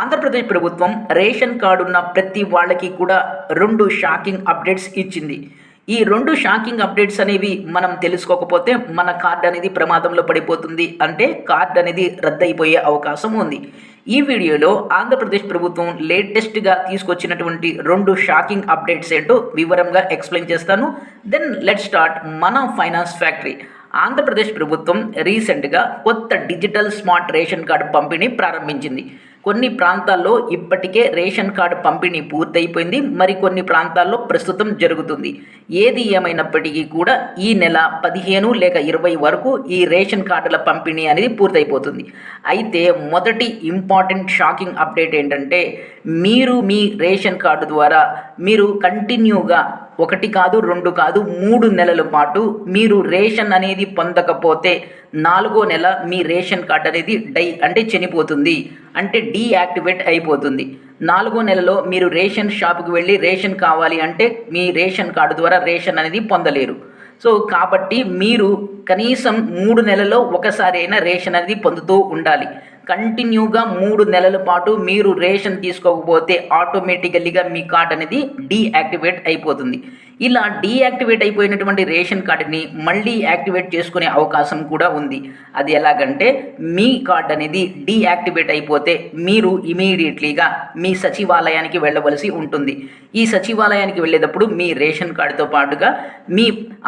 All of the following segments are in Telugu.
ఆంధ్రప్రదేశ్ ప్రభుత్వం రేషన్ కార్డు ఉన్న ప్రతి వాళ్ళకి కూడా 2 షాకింగ్ అప్డేట్స్ ఇచ్చింది. ఈ 2 షాకింగ్ అప్డేట్స్ అనేవి మనం తెలుసుకోకపోతే మన కార్డ్ అనేది ప్రమాదంలో పడిపోతుంది. అంటే కార్డ్ అనేది రద్దయిపోయే అవకాశం ఉంది. ఈ వీడియోలో ఆంధ్రప్రదేశ్ ప్రభుత్వం లేటెస్ట్‌గా తీసుకొచ్చినటువంటి 2 షాకింగ్ అప్డేట్స్ ఏంటో వివరంగా ఎక్స్‌ప్లెయిన్ చేస్తాను. దెన్ లెట్స్ స్టార్ట్ మన ఫైనాన్స్ ఫ్యాక్టరీ. ఆంధ్రప్రదేశ్ ప్రభుత్వం రీసెంట్‌గా కొత్త డిజిటల్ స్మార్ట్ రేషన్ కార్డు పంపిణీ ప్రారంభించింది. కొన్ని ప్రాంతాల్లో ఇప్పటికే రేషన్ కార్డు పంపిణీ పూర్తయిపోయింది. మరికొన్ని ప్రాంతాల్లో ప్రస్తుతం జరుగుతుంది. ఏది ఏమైనప్పటికీ కూడా ఈ నెల 15 లేక 20 వరకు ఈ రేషన్ కార్డుల పంపిణీ అనేది పూర్తయిపోతుంది. అయితే మొదటి ఇంపార్టెంట్ షాకింగ్ అప్డేట్ ఏంటంటే, మీరు మీ రేషన్ కార్డు ద్వారా మీరు కంటిన్యూగా 1 కాదు, 2 కాదు, 3 నెలల పాటు మీరు రేషన్ అనేది పొందకపోతే 4వ నెల మీ రేషన్ కార్డ్ అనేది అంటే చనిపోతుంది. అంటే డీయాక్టివేట్ అయిపోతుంది. 4వ నెలలో మీరు రేషన్ షాప్‌కి వెళ్ళి రేషన్ కావాలి అంటే మీ రేషన్ కార్డు ద్వారా రేషన్ అనేది పొందలేరు. సో కాబట్టి మీరు కనీసం 3 నెలల్లో ఒకసారి అయినా రేషన్ అనేది పొందుతూ ఉండాలి. కంటిన్యూగా 3 నెలల పాటు మీరు రేషన్ తీసుకోకపోతే ఆటోమేటికల్లీగా మీ కార్డ్ అనేది డీయాక్టివేట్ అయిపోతుంది. ఇలా డీయాక్టివేట్ అయిపోయినటువంటి రేషన్ కార్డుని మళ్ళీ యాక్టివేట్ చేసుకునే అవకాశం కూడా ఉంది. అది ఎలాగంటే, మీ కార్డ్ అనేది డీయాక్టివేట్ అయిపోతే మీరు ఇమీడియట్లీగా మీ సచివాలయానికి వెళ్ళవలసి ఉంటుంది. ఈ సచివాలయానికి వెళ్ళేటప్పుడు మీ రేషన్ కార్డుతో పాటుగా మీ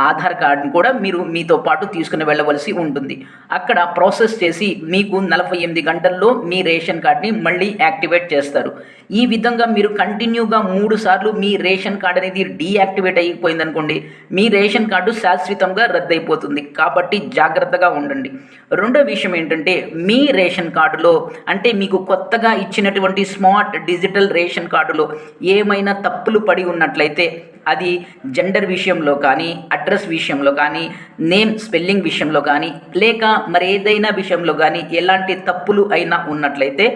ఆధార్ కార్డును కూడా మీరు మీతో పాటు తీసుకుని వెళ్ళవలసి ఉంటుంది. అక్కడ ప్రాసెస్ చేసి మీకు 48 గంటల్లో మీ రేషన్ కార్డ్ని మళ్ళీ యాక్టివేట్ చేస్తారు. ఈ విధంగా మీరు కంటిన్యూగా 3 సార్లు మీ రేషన్ కార్డ్ అనేది డీయాక్టివేట్ అయిపోయిందనుకోండి, మీ రేషన్ కార్డు శాశ్వతంగా రద్దయిపోతుంది. కాబట్టి జాగ్రత్తగా ఉండండి. రెండో విషయం ఏంటంటే, మీ రేషన్ కార్డులో అంటే మీకు కొత్తగా ఇచ్చినటువంటి స్మార్ట్ డిజిటల్ రేషన్ కార్డులో ఏమైనా తప్పులు పడి ఉన్నట్లయితే, అది జెండర్ విషయంలో కానీ, అడ్రస్ విషయంలో కానీ, నేమ్ స్పెల్లింగ్ విషయంలో కానీ, లేక మరేదైనా విషయంలో కానీ ఎలాంటి తప్పులు అయినా ఉన్నట్లయితే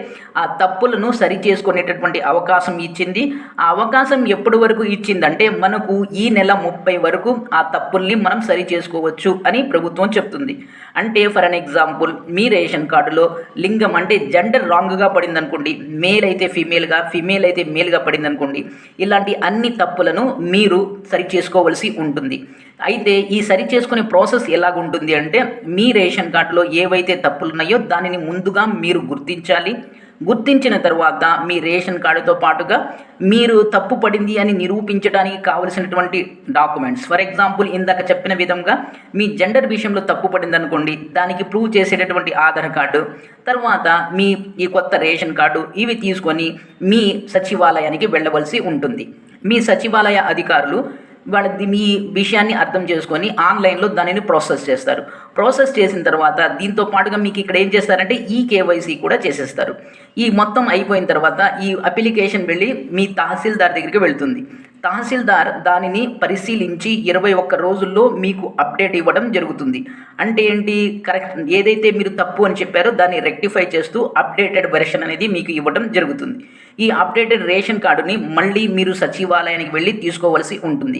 ఆ తప్పులను సరిచేసుకునేటటువంటి అవకాశం ఇచ్చింది. ఆ అవకాశం ఎప్పటి వరకు ఇచ్చిందంటే, మనకు ఈ నెల 30 వరకు ఆ తప్పుల్ని మనం సరి చేసుకోవచ్చు అని ప్రభుత్వం చెప్తుంది. అంటే for an example, me ration కార్డులో లింగం అంటే జెండర్ రాంగ్గా పడిందనుకోండి, మేల్ అయితే ఫీమేల్గా, ఫీమేల్ అయితే మేల్గా పడిందనుకోండి, ఇలాంటి అన్ని తప్పులను మీరు సరి చేసుకోవలసి ఉంటుంది. అయితే ఈ సరి చేసుకునే ప్రాసెస్ ఎలాగుంటుంది అంటే, మీ రేషన్ కార్డులో ఏవైతే తప్పులు ఉన్నాయో దానిని ముందుగా మీరు గుర్తించాలి. గుర్తించిన తర్వాత మీ రేషన్ కార్డుతో పాటుగా మీరు తప్పు పడింది అని నిరూపించడానికి కావలసినటువంటి డాక్యుమెంట్స్, ఫర్ ఎగ్జాంపుల్ ఇందాక చెప్పిన విధంగా మీ జెండర్ విషయంలో తప్పు పడింది అనుకోండి, దానికి ప్రూవ్ చేసేటటువంటి ఆధార్ కార్డు, తర్వాత మీ ఈ కొత్త రేషన్ కార్డు, ఇవి తీసుకొని మీ సచివాలయానికి వెళ్ళవలసి ఉంటుంది. మీ సచివాలయ అధికారులు వాళ్ళది మీ విషయాన్ని అర్థం చేసుకొని ఆన్లైన్లో దానిని ప్రాసెస్ చేస్తారు. ప్రాసెస్ చేసిన తర్వాత దీంతో పాటుగా మీకు ఇక్కడ ఏం చేస్తారంటే ఈకేవైసీ కూడా చేసేస్తారు. ఈ మొత్తం అయిపోయిన తర్వాత ఈ అప్లికేషన్ వెళ్ళి మీ తహసీల్దార్ దగ్గరికి వెళ్తుంది. తహసీల్దార్ దానిని పరిశీలించి 21 రోజుల్లో మీకు అప్డేట్ ఇవ్వడం జరుగుతుంది. అంటే ఏంటి, కరెక్ట్ ఏదైతే మీరు తప్పు అని చెప్పారో దాన్ని రెక్టిఫై చేస్తూ అప్డేటెడ్ వెర్షన్ అనేది మీకు ఇవ్వడం జరుగుతుంది. ఈ అప్డేటెడ్ రేషన్ కార్డుని మళ్ళీ మీరు సచివాలయానికి వెళ్ళి తీసుకోవాల్సి ఉంటుంది.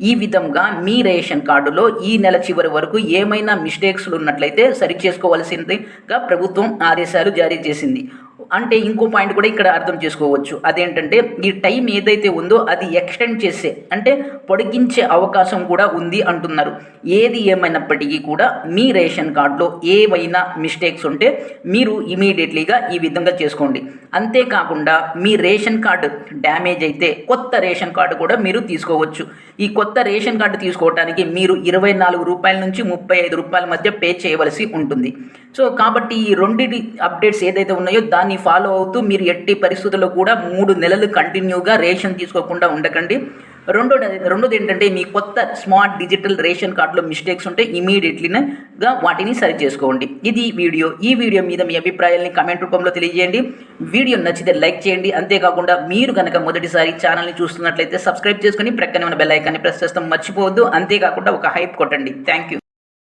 ఈ విధంగా మీ రేషన్ కార్డులో ఈ నెల చివరి వరకు ఏమైనా మిస్టేక్స్లు ఉన్నట్లయితే సరి చేసుకోవాల్సిందిగా ప్రభుత్వం ఆదేశాలు జారీ చేసింది. అంటే ఇంకో పాయింట్ కూడా ఇక్కడ అర్థం చేసుకోవచ్చు. అదేంటంటే, ఈ టైం ఏదైతే ఉందో అది ఎక్స్టెండ్ చేసే అంటే పొడిగించే అవకాశం కూడా ఉంది అంటున్నారు. ఏది ఏమైనప్పటికీ కూడా మీ రేషన్ కార్డులో ఏవైనా మిస్టేక్స్ ఉంటే మీరు ఇమీడియట్లీగా ఈ విధంగా చేసుకోండి. అంతేకాకుండా మీ రేషన్ కార్డు డ్యామేజ్ అయితే కొత్త రేషన్ కార్డు కూడా మీరు తీసుకోవచ్చు. ఈ కొత్త రేషన్ కార్డు తీసుకోవడానికి మీరు 24 రూపాయల నుంచి 35 రూపాయల మధ్య పే చేయవలసి ఉంటుంది. సో కాబట్టి ఈ రెండింటి అప్డేట్స్ ఏదైతే ఉన్నాయో దాన్ని ఫాలో అవుతూ మీరు ఎట్టి పరిస్థితుల్లో కూడా 3 నెలలు కంటిన్యూగా రేషన్ తీసుకోకుండా ఉండకండి. రెండోది ఏంటంటే, మీ కొత్త స్మార్ట్ డిజిటల్ రేషన్ కార్డులో మిస్టేక్స్ ఉంటే ఇమీడియట్లీగా వాటిని సరి చేసుకోండి. ఇది వీడియో. ఈ వీడియో మీద మీ అభిప్రాయాల్ని కామెంట్ రూపంలో తెలియజేయండి. వీడియో నచ్చితే లైక్ చేయండి. అంతేకాకుండా మీరు కనుక మొదటిసారి ఛానల్ని చూస్తున్నట్లయితే సబ్స్క్రైబ్ చేసుకుని ప్రక్కనే ఉన్న బెల్ ఐకాన్ని ప్రెస్ చేస్తాం మర్చిపోవద్దు. అంతేకాకుండా ఒక హైప్ కొట్టండి. Thank you.